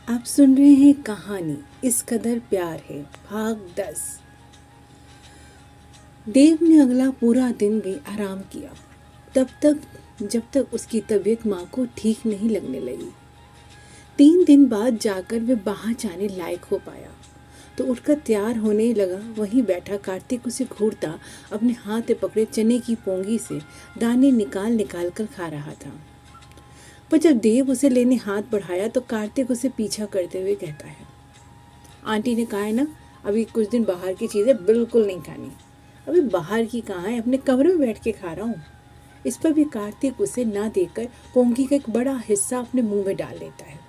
आप सुन रहे हैं कहानी इस कदर प्यार है भाग 10। देव ने अगला पूरा दिन भी आराम किया तब तक जब तक उसकी तबीयत माँ को ठीक नहीं लगने लगी। 3 दिन बाद जाकर वे बाहर जाने लायक हो पाया तो उठकर तैयार होने लगा। वहीं बैठा कार्तिक उसे घूरता अपने हाथ में पकड़े चने की पोंगी से दाने निकाल निकाल कर खा रहा था। पर जब देव उसे लेने हाथ बढ़ाया तो कार्तिक उसे पीछा करते हुए कहता है, आंटी ने कहा है ना, अभी कुछ दिन बाहर की चीज़ें बिल्कुल नहीं खानी। अभी बाहर की कहाँ है, अपने कमरे में बैठ के खा रहा हूँ। इस पर भी कार्तिक उसे ना देकर पोंगी का एक बड़ा हिस्सा अपने मुंह में डाल लेता है।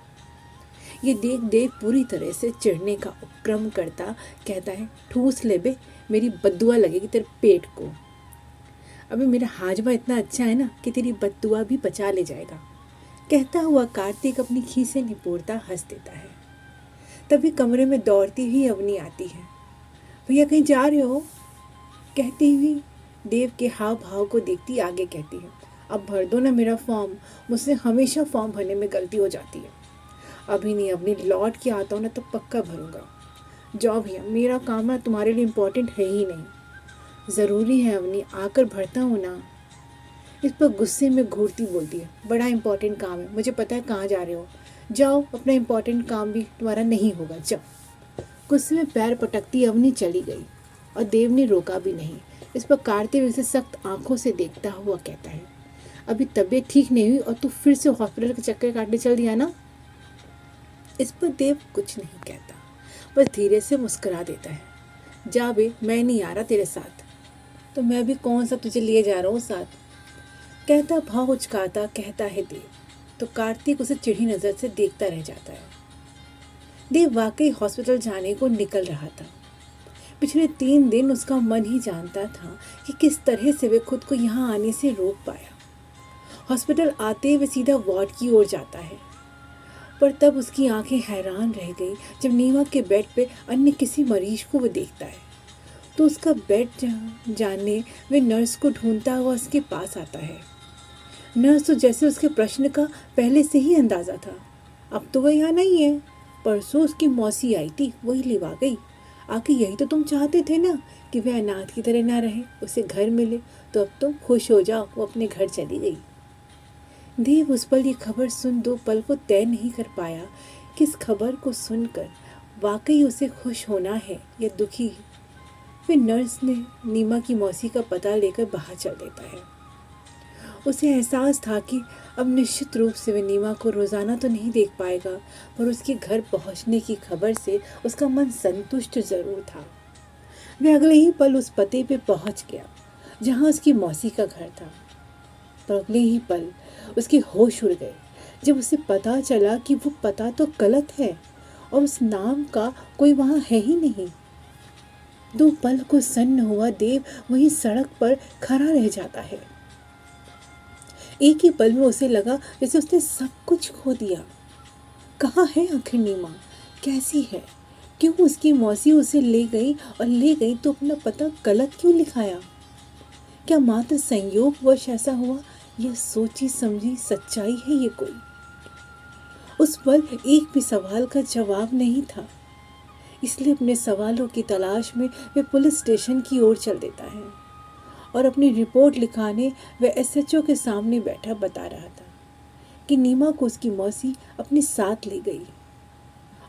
ये देख देव पूरी तरह से चिढ़ने का उपक्रम करता कहता है, ठूस ले बे, मेरी बद्दुआ लगेगी तेरे पेट को। अभी मेरा हाजमा इतना अच्छा है ना कि तेरी बद्दुआ भी बचा ले जाएगा। कहता हुआ कार्तिक अपनी खीसें निपोड़ता हंस देता है। तभी कमरे में दौड़ती हुई अवनी आती है। भैया कहीं जा रहे हो? कहती हुई देव के हाव भाव को देखती आगे कहती है, अब भर दो ना मेरा फॉर्म, मुझसे हमेशा फॉर्म भरने में गलती हो जाती है। अभी नहीं, अवनी लौट के आता हूँ ना तो पक्का भरूंगा। जाओ भैया, मेरा काम ना तुम्हारे लिए इम्पोर्टेंट है ही नहीं। ज़रूरी है अवनी, आकर भरता हूँ ना। इस पर गुस्से में घूरती बोलती है, बड़ा इम्पोर्टेंट काम है, मुझे पता है कहाँ जा रहे हो। जाओ, अपना इम्पोर्टेंट काम भी तुम्हारा नहीं होगा, जाओ। गुस्से में पैर पटकती अवनी चली गई और देव ने रोका भी नहीं। इस पर कार्तिक उसे सख्त आंखों से देखता हुआ कहता है, अभी तबीयत ठीक नहीं हुई और तू फिर से हॉस्पिटल के चक्कर काटने चल दिया ना। इस पर देव कुछ नहीं कहता, बस धीरे से मुस्कुरा देता है, जा बे, मैं नहीं आ रहा तेरे साथ। तो मैं भी कौन सा तुझे लिए जा रहा हूँ साथ, कहता भाव उचकाता कहता है देव। तो कार्तिक उसे चिढ़ी नज़र से देखता रह जाता है। देव वाकई हॉस्पिटल जाने को निकल रहा था। पिछले 3 दिन उसका मन ही जानता था कि किस तरह से वे खुद को यहाँ आने से रोक पाया। हॉस्पिटल आते वे सीधा वार्ड की ओर जाता है, पर तब उसकी आंखें हैरान रह गई जब नीमा के बेड पे अन्य किसी मरीज को वो देखता है। तो उसका बेड जानने वे नर्स को ढूंढता हुआ उसके पास आता है। नर्स तो जैसे उसके प्रश्न का पहले से ही अंदाज़ा था। अब तो वह यहाँ नहीं है, परसों उसकी मौसी आई थी, वही लिवा गई। आखिर यही तो तुम चाहते थे ना कि वह अनाथ की तरह ना रहे, उसे घर मिले। तो अब तुम खुश हो जाओ, वो अपने घर चली गई। देव उस पल ये खबर सुन 2 पल को तय नहीं कर पाया कि इस खबर को सुनकर वाकई उसे खुश होना है या दुखी। फिर नर्स ने नीमा की मौसी का पता लेकर बाहर चल देता है। उसे एहसास था कि अब निश्चित रूप से वह नीमा को रोज़ाना तो नहीं देख पाएगा, पर उसके घर पहुंचने की खबर से उसका मन संतुष्ट ज़रूर था। वह अगले ही पल उस पते पे पहुंच गया जहां उसकी मौसी का घर था। पर अगले ही पल उसके होश उड़ गए जब उसे पता चला कि वो पता तो गलत है और उस नाम का कोई वहाँ है ही नहीं। 2 पल को सन्न हुआ देव वहीं सड़क पर खड़ा रह जाता है। एक ही पल में उसे लगा जैसे उसने सब कुछ खो दिया। कहाँ है आखिर नीमा, कैसी है, क्यों उसकी मौसी उसे ले गई, और ले गई तो अपना पता गलत क्यों लिखाया। क्या मात्र संयोगवश ऐसा हुआ, यह सोची समझी सच्चाई है ये कोई। उस पल एक भी सवाल का जवाब नहीं था, इसलिए अपने सवालों की तलाश में वे पुलिस स्टेशन की ओर चल देता है और अपनी रिपोर्ट लिखाने वह एसएचओ के सामने बैठा बता रहा था कि नीमा को उसकी मौसी अपने साथ ले गई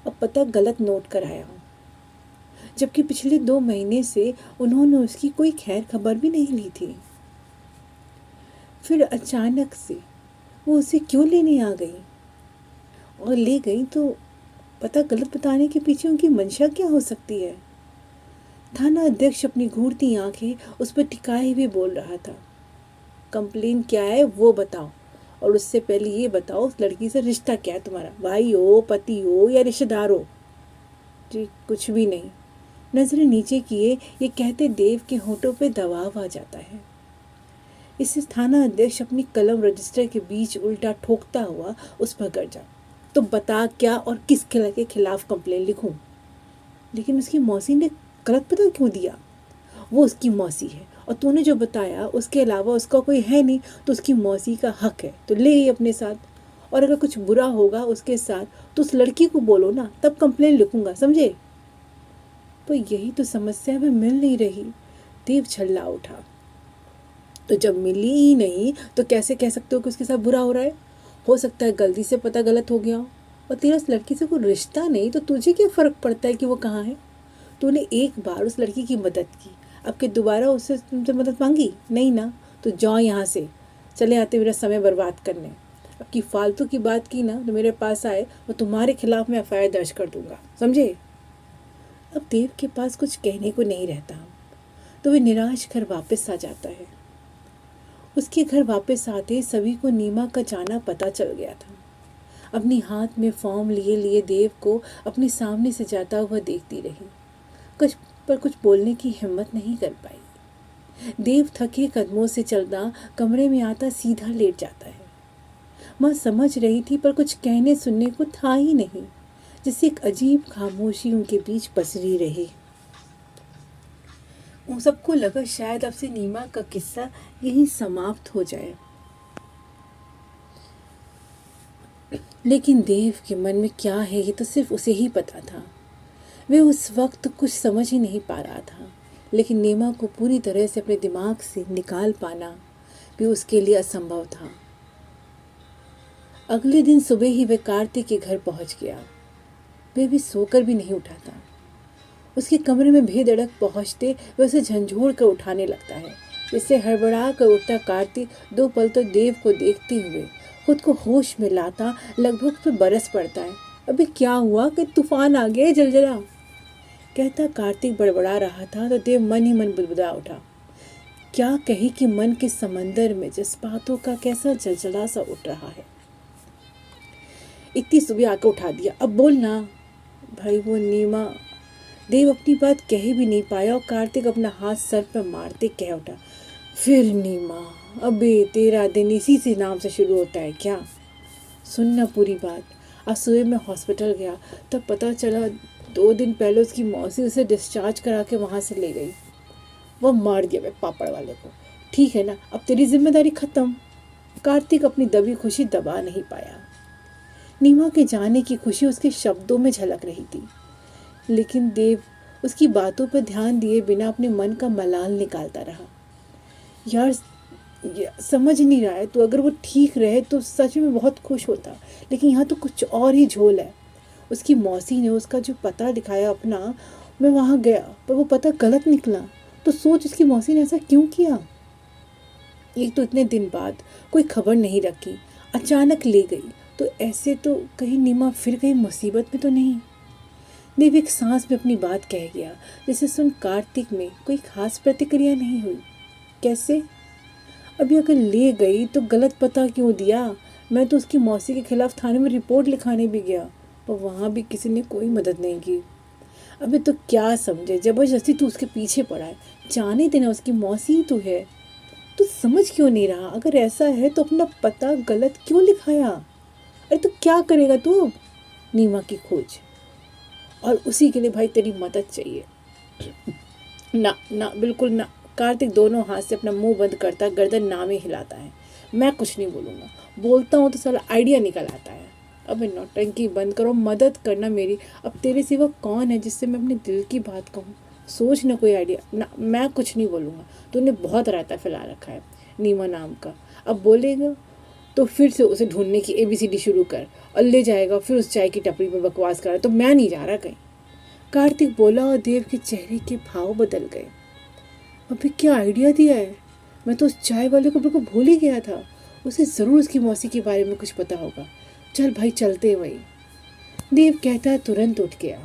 और पता गलत नोट कराया हो, जबकि पिछले 2 महीने से उन्होंने उसकी कोई खैर खबर भी नहीं ली थी। फिर अचानक से वो उसे क्यों लेने आ गई, और ले गई तो पता गलत बताने के पीछे उनकी मंशा क्या हो सकती है। थाना अध्यक्ष अपनी घूरती आंखें उस पर टिकाए हुए बोल रहा था, कंप्लेन क्या है वो बताओ, और उससे पहले ये बताओ उस लड़की से रिश्ता क्या है तुम्हारा, भाई हो, पति हो या रिश्तेदार हो। जी कुछ भी नहीं। नजरें नीचे किए ये कहते देव के होठों पे दबाव आ जाता है। इससे थाना अध्यक्ष अपनी कलम रजिस्टर के बीच उल्टा ठोकता हुआ उस पर गरजा, तो बता क्या और किस के खिलाफ कंप्लेन लिखूं। लेकिन उसकी मौसी ने गलत पता क्यों दिया, वो उसकी मौसी है और तूने जो बताया उसके अलावा उसका कोई है नहीं, तो उसकी मौसी का हक है तो ले ही अपने साथ। और अगर कुछ बुरा होगा उसके साथ तो उस लड़की को बोलो ना, तब कंप्लेन लिखूंगा, समझे? तो यही तो समस्या में मिल नहीं रही। देव छल्ला उठा। तो जब मिली ही नहीं तो कैसे कह सकते हो कि उसके साथ बुरा हो रहा है? हो सकता है गलती से पता गलत हो गया हो, और तेरा उस लड़की से कोई रिश्ता नहीं, तो तुझे क्या फ़र्क पड़ता है कि वो कहाँ है? तूने एक बार उस लड़की की मदद की, अब के दोबारा उससे तुमसे मदद मांगी? नहीं ना, तो जाओ यहाँ से, चले आते मेरा समय बर्बाद करने। अब की फालतू की बात की ना तो मेरे पास आए और तुम्हारे खिलाफ मैं एफआईआर दर्ज कर दूंगा, समझे? अब देव के पास कुछ कहने को नहीं रहता, तो वे निराश घर वापस आ जाता है। उसके घर वापस आते सभी को नीमा का जाना पता चल गया था। अपनी हाथ में फॉर्म लिए लिए देव को अपने सामने से जाता हुआ देखती रही, कुछ बोलने की हिम्मत नहीं कर पाई। देव थके कदमों से चलता कमरे में आता सीधा लेट जाता है। माँ समझ रही थी पर कुछ कहने सुनने को था ही नहीं, जिससे एक अजीब खामोशी उनके बीच पसरी रही। उन सबको लगा शायद अब से नीमा का किस्सा यहीं समाप्त हो जाए, लेकिन देव के मन में क्या है ये तो सिर्फ उसे ही पता था। वे उस वक्त कुछ समझ ही नहीं पा रहा था, लेकिन नीमा को पूरी तरह से अपने दिमाग से निकाल पाना भी उसके लिए असंभव था। अगले दिन सुबह ही वह कार्तिक के घर पहुंच गया। वह भी सोकर भी नहीं उठा था। उसके कमरे में बेधड़क पहुंचते वह उसे झंझोड़ कर उठाने लगता है, जिससे हड़बड़ा कर उठता कार्तिक 2 पल तो देव को देखते हुए खुद को होश में लाता लगभग पे बरस पड़ता है। अबे क्या हुआ कि तूफान आ गया जलजला, कहता कार्तिक बड़बड़ा रहा था तो देव मन ही मन बुदबुदा उठा। क्या कही कि मन के समंदर में जज्बातों का कैसा जलजला सा उठ रहा है। इतनी सुबह आकर उठा दिया, अब बोल ना। भाई वो नीमा। देव अपनी बात कह भी नहीं पाया और कार्तिक अपना हाथ सर पर मारते कह उठा, फिर नीमा, अबे तेरा दिन इसी से नाम से शुरू होता है क्या? सुनना पूरी बात। आज सुबह मैं हॉस्पिटल गया, तब पता चला 2 दिन पहले उसकी मौसी उसे डिस्चार्ज करा के वहाँ से ले गई। वह मार दिया मैं पापड़ वाले को। ठीक है ना, अब तेरी जिम्मेदारी खत्म। कार्तिक अपनी दबी खुशी दबा नहीं पाया। नीमा के जाने की खुशी उसके शब्दों में झलक रही थी, लेकिन देव उसकी बातों पर ध्यान दिए बिना अपने मन का मलाल निकालता रहा। यार समझ नहीं रहा है, तो अगर वो ठीक रहे तो सच में बहुत खुश होता, लेकिन यहाँ तो कुछ और ही झोल है। उसकी मौसी ने उसका जो पता दिखाया अपना, मैं वहाँ गया पर वो पता गलत निकला, तो सोच उसकी मौसी ने ऐसा क्यों किया। एक तो इतने दिन बाद कोई खबर नहीं रखी, अचानक ले गई, तो ऐसे तो कहीं नीमा फिर कहीं मुसीबत में तो नहीं। देव एक सांस में अपनी बात कह गया, जिसे सुन कार्तिक में कोई खास प्रतिक्रिया नहीं हुई। कैसे? अभी अगर ले गई तो गलत पता क्यों दिया? मैं तो उसकी मौसी के खिलाफ थाने में रिपोर्ट लिखाने भी गया, पर वहाँ भी किसी ने कोई मदद नहीं की। अभी तो क्या समझे, जबरदस्ती तू उसके पीछे पड़ा है, जाने देना, उसकी मौसी ही तो है। तू समझ क्यों नहीं रहा? अगर ऐसा है तो अपना पता गलत क्यों लिखाया? अरे तो क्या करेगा तू अब? नीमा की खोज, और उसी के लिए भाई तेरी मदद चाहिए। ना ना, बिल्कुल ना। कार्तिक दोनों हाथ से अपना मुंह बंद करता गर्दन ना में हिलाता है। मैं कुछ नहीं बोलूँगा, बोलता हूँ तो साला आइडिया निकल आता है। अब नौटंकी बंद करो, मदद करना मेरी। अब तेरे सिवा कौन है जिससे मैं अपने दिल की बात कहूँ? सोच ना कोई आइडिया। ना, मैं कुछ नहीं बोलूँगा। तूने बहुत रायता फैला रखा है नीमा नाम का। अब बोलेगा तो फिर से उसे ढूंढने की ABCD शुरू कर, और ले जाएगा फिर उस चाय की टपरी पर बकवास करा, तो मैं नहीं जा रहा कहीं। कार्तिक बोला और देव के चेहरे के भाव बदल गए। अबे क्या आइडिया दिया है? मैं तो उस चाय वाले को बिल्कुल भूल ही गया था। उसे ज़रूर उसकी मौसी के बारे में कुछ पता होगा। चल भाई चलते हैं वहीं। देव कहता है तुरंत उठ गया,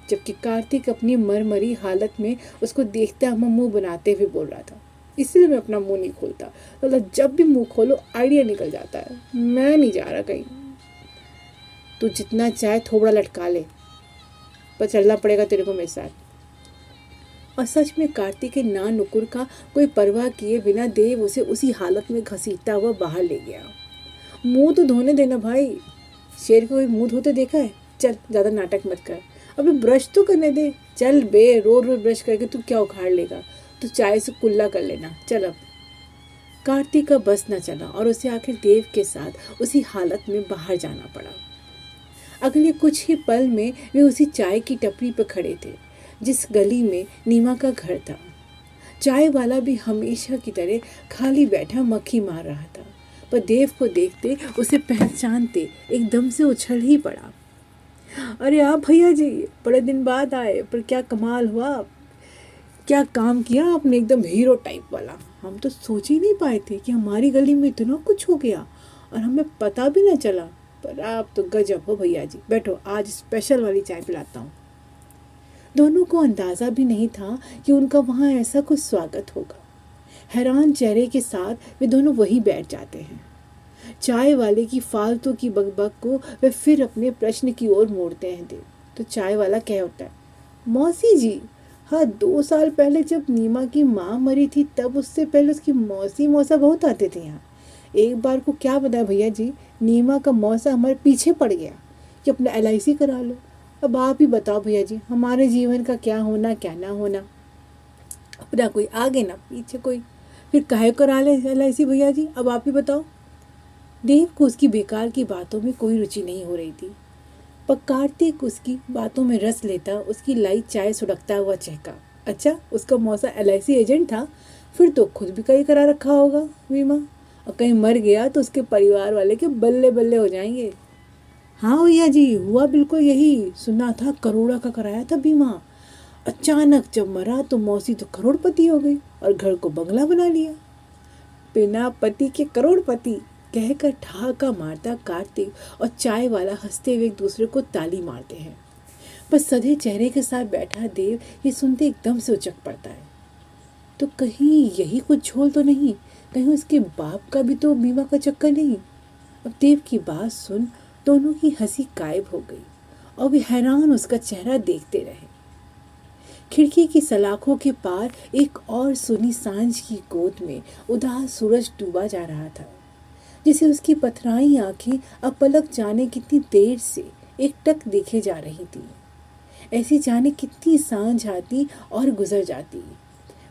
जबकि कार्तिक अपनी मरमरी हालत में उसको देखता हुआ मुंह बनाते हुए बोल रहा था, इसलिए मैं अपना मुंह नहीं खोलता, तो जब भी मुंह खोलो आइडिया निकल जाता है। मैं नहीं जा रहा कहीं। तू जितना चाहे थोबड़ा लटका ले, पर चलना पड़ेगा तेरे को मेरे साथ। और सच में कार्तिक के ना नुकुर का कोई परवाह किए बिना देव उसे उसी हालत में घसीटता हुआ बाहर ले गया। मुंह तो धोने देना भाई, शेर को कोई मुंह धोते देखा है? चल ज़्यादा नाटक मत कर, अबे ब्रश तो करने दे। चल बे, रोज रोज ब्रश करके तू क्या उखाड़ लेगा? तो चाय से कुल्ला कर लेना। चल अब। कार्तिक का बस न चला और उसे आखिर देव के साथ उसी हालत में बाहर जाना पड़ा। अगले कुछ ही पल में वे उसी चाय की टपरी पर खड़े थे जिस गली में नीमा का घर था। चाय वाला भी हमेशा की तरह खाली बैठा मक्खी मार रहा था, पर देव को देखते उसे पहचानते एकदम से उछल ही पड़ा। अरे आप भैया जी, बड़े दिन बाद आए, पर क्या कमाल हुआ, क्या काम किया आपने, एकदम हीरो टाइप वाला। हम तो सोच ही नहीं पाए थे कि हमारी गली में इतना कुछ हो गया और हमें पता भी ना चला। पर आप तो गजब हो भैया जी, बैठो, आज स्पेशल वाली चाय पिलाता हूँ। दोनों को अंदाज़ा भी नहीं था कि उनका वहाँ ऐसा कुछ स्वागत होगा। हैरान चेहरे के साथ वे दोनों वहीं बैठ जाते हैं। चाय वाले की फालतू की बकबक को वे फिर अपने प्रश्न की ओर मोड़ते हैं देव। तो चाय वाला कह उठता है, मौसी जी, हाँ 2 साल पहले जब नीमा की माँ मरी थी तब उससे पहले उसकी मौसी मौसा बहुत आते थे यहाँ। एक बार को क्या बताया भैया जी, नीमा का मौसा हमारे पीछे पड़ गया कि अपना LIC करा लो। अब आप ही बताओ भैया जी, हमारे जीवन का क्या होना क्या ना होना, अपना कोई आगे ना पीछे कोई, फिर काहे करा ले LIC भैया जी, अब आप ही बताओ। देव को उसकी बेकार की बातों में कोई रुचि नहीं हो रही थी, पर कार्तिक उसकी बातों में रस लेता उसकी लाई चाय सुड़कता हुआ चहका, अच्छा उसका मौसा LIC एजेंट था, फिर तो खुद भी कहीं करा रखा होगा बीमा, और कहीं मर गया तो उसके परिवार वाले के बल्ले बल्ले हो जाएंगे। हाँ भैया जी, हुआ बिल्कुल यही, सुना था करोड़ों का कराया था बीमा, अचानक जब मरा तो मौसी तो करोड़पति हो गई और घर को बंगला बना लिया। बिना पति के करोड़पति, कहकर ठहाका मारता कार्तिक और चाय वाला हंसते हुए एक दूसरे को ताली मारते हैं। पर सधे चेहरे के साथ बैठा देव ये सुनते एकदम से उचक पड़ता है, तो कहीं यही कुछ झोल तो नहीं, कहीं उसके बाप का भी तो बीमा का चक्कर नहीं। अब देव की बात सुन दोनों की हंसी गायब हो गई और वे हैरान उसका चेहरा देखते रहे। खिड़की की सलाखों के पार एक और सुनी सांझ की गोद में उदास सूरज डूबा जा रहा था, जिसे उसकी पथराई आंखें अब पलक जाने कितनी देर से एकटक देखे जा रही थी। ऐसी जाने कितनी सांझ आती और गुजर जाती,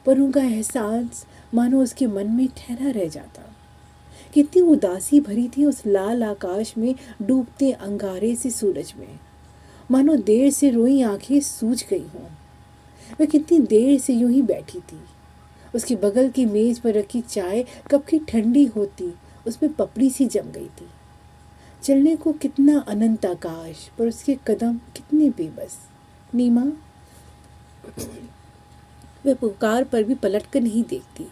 पर उनका एहसास मानो उसके मन में ठहरा रह जाता। कितनी उदासी भरी थी उस लाल आकाश में डूबते अंगारे से सूरज में, मानो देर से रोई आंखें सूज गई हों। वह कितनी देर से यूं ही बैठी थी, उसकी बगल की मेज पर रखी चाय कब की ठंडी होती उसमें पपड़ी सी जम गई थी। चलने को कितना अनंत आकाश, पर उसके कदम कितने बेबस। नीमा, वह पुकार पर भी पलट कर नहीं देखती।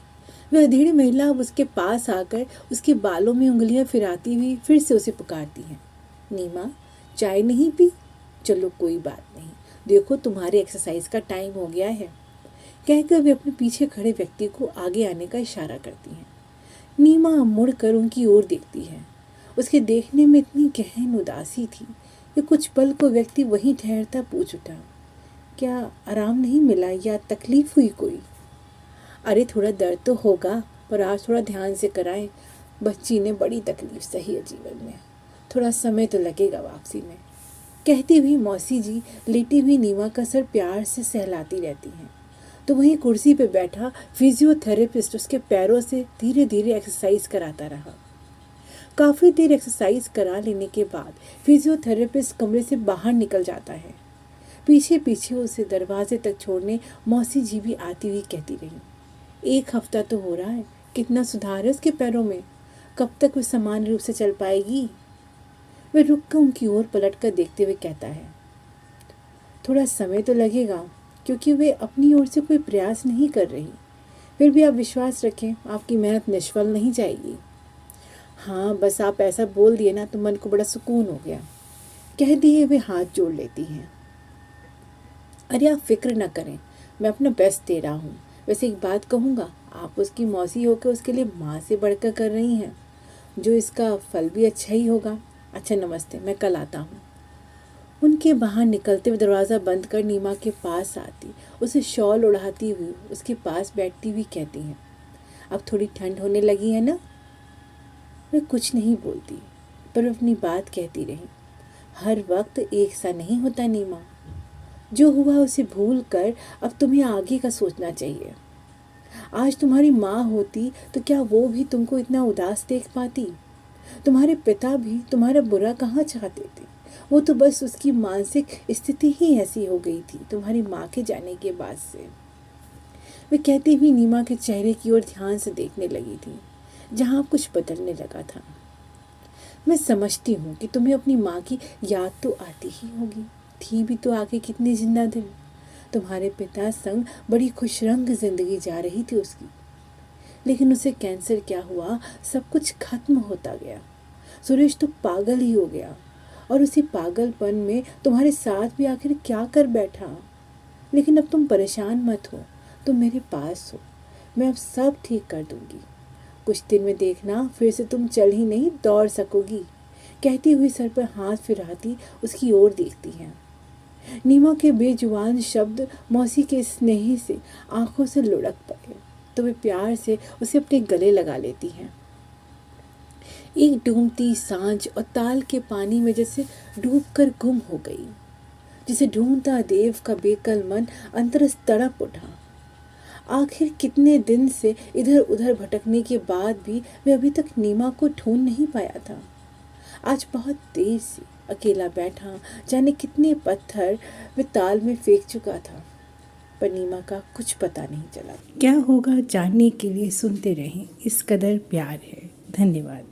वह अधेड़ी महिला अब उसके पास आकर उसके बालों में उंगलियां फिराती हुई फिर से उसे पुकारती है, नीमा चाय नहीं पी? चलो कोई बात नहीं, देखो तुम्हारे एक्सरसाइज का टाइम हो गया है, कहकर वे अपने पीछे खड़े व्यक्ति को आगे आने का इशारा करती हैं। नीमा मुड़कर उनकी ओर देखती है। उसके देखने में इतनी गहन उदासी थी कि कुछ पल को व्यक्ति वहीं ठहरता पूछ उठा, क्या आराम नहीं मिला या तकलीफ हुई कोई? अरे थोड़ा दर्द तो होगा, पर आज थोड़ा ध्यान से कराएं, बच्ची ने बड़ी तकलीफ सही है जीवन में, थोड़ा समय तो लगेगा वापसी में, कहती हुई मौसी जी लेटी हुई नीमा का सर प्यार से सहलाती रहती हैं। तो वहीं कुर्सी पर बैठा फिजियोथेरेपिस्ट उसके पैरों से धीरे धीरे एक्सरसाइज कराता रहा। काफ़ी देर एक्सरसाइज करा लेने के बाद फिजियोथेरेपिस्ट कमरे से बाहर निकल जाता है। पीछे पीछे उसे दरवाजे तक छोड़ने मौसी जी भी आती हुई कहती रही, 1 हफ्ता तो हो रहा है, कितना सुधार है उसके पैरों में, कब तक वो सामान्य रूप से चल पाएगी? वह रुक कर उनकी ओर पलट कर देखते हुए कहता है, थोड़ा समय तो लगेगा, क्योंकि वे अपनी ओर से कोई प्रयास नहीं कर रही, फिर भी आप विश्वास रखें, आपकी मेहनत निष्फल नहीं जाएगी। हाँ बस आप ऐसा बोल दिए ना तो मन को बड़ा सुकून हो गया, कह दिए वे हाथ जोड़ लेती हैं। अरे आप फिक्र न करें, मैं अपना बेस्ट दे रहा हूँ। वैसे एक बात कहूँगा, आप उसकी मौसी होकर उसके लिए माँ से बढ़कर कर रही हैं, जो इसका फल भी अच्छा ही होगा। अच्छा नमस्ते, मैं कल आता हूँ। उनके बाहर निकलते हुए दरवाज़ा बंद कर नीमा के पास आती, उसे शॉल उड़ाती हुई उसके पास बैठती हुई कहती हैं, अब थोड़ी ठंड होने लगी है ना? वह कुछ नहीं बोलती, पर अपनी बात कहती रही, हर वक्त एक सा नहीं होता नीमा, जो हुआ उसे भूल कर अब तुम्हें आगे का सोचना चाहिए। आज तुम्हारी माँ होती तो क्या वो भी तुमको इतना उदास देख पाती? तुम्हारे पिता भी तुम्हारा बुरा कहाँ चाहते थे। वो तो बस उसकी मानसिक स्थिति ही ऐसी हो गई थी तुम्हारी माँ के जाने के बाद से। वे कहती हुई नीमा के चेहरे की ओर ध्यान से देखने लगी थी, जहाँ कुछ बदलने लगा था। मैं समझती हूँ कि तुम्हें अपनी माँ की याद तो आती ही होगी। थी भी तो आगे कितने जिंदा दिन। तुम्हारे पिता संग बड़ी खुशरंग जिंदगी जा रही थी उसकी, लेकिन उसे कैंसर क्या हुआ, सब कुछ खत्म होता गया। सुरेश तो पागल ही हो गया, और उसी पागलपन में तुम्हारे साथ भी आखिर क्या कर बैठा। लेकिन अब तुम परेशान मत हो, तुम मेरे पास हो, मैं अब सब ठीक कर दूंगी। कुछ दिन में देखना फिर से तुम चल ही नहीं दौड़ सकोगी। कहती हुई सर पर हाथ फिराती उसकी ओर देखती है। नीमा के बेजुबान शब्द मौसी के स्नेह से आंखों से लुढ़क पड़े तो वे प्यार से उसे अपने गले लगा लेती हैं। एक डूबती सांझ और ताल के पानी में जैसे डूबकर गुम हो गई, जिसे ढूंढता देव का बेकल मन अंतरस तड़प उठा। आखिर कितने दिन से इधर उधर भटकने के बाद भी वे अभी तक नीमा को ढूंढ नहीं पाया था। आज बहुत देर से अकेला बैठा जाने कितने पत्थर वे ताल में फेंक चुका था, पर नीमा का कुछ पता नहीं चला। क्या होगा जानने के लिए सुनते रहें इस कदर प्यार है। धन्यवाद।